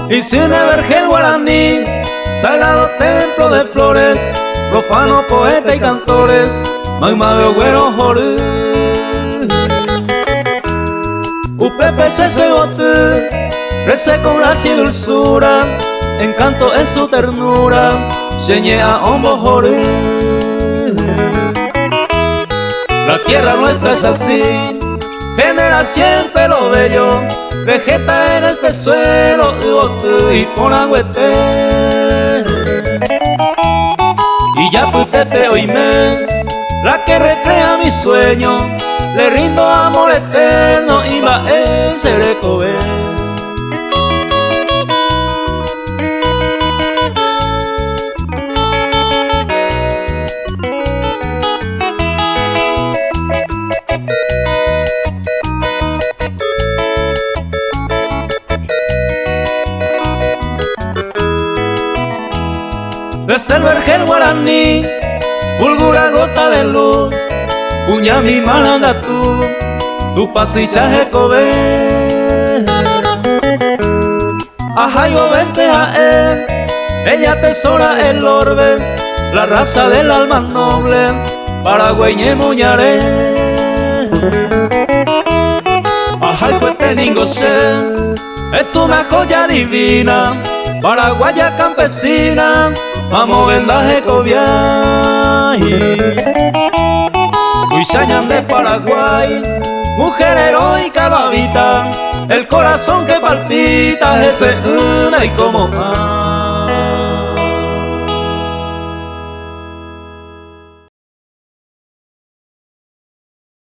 y sin vergel guaraní, sagrado templo de flores, profano poeta y cantores, magma de güero jorú. Upepe se segotu, crece con gracia y dulzura, encanto es su ternura, Sheñe a ombo jorú. La tierra nuestra es así, genera siempre lo bello, vegeta en este suelo, y con agüete. Y ya putete oíme, la que recrea mi sueño, le rindo amor eterno y va en Serecobe. Desde el vergel guaraní, fulgura gota de luz, Puñami Malangatú, tu pasillaje Kobe. Ajayo vente a él, ella tesora el orbe, la raza del alma noble, paragüeñe muñaré. Ajay cueteningosé, es una joya divina, paraguaya campesina, vamos vendaje cobiay. Huichañan de Paraguay, mujer heroica lo habita, el corazón que palpita ese una y como más.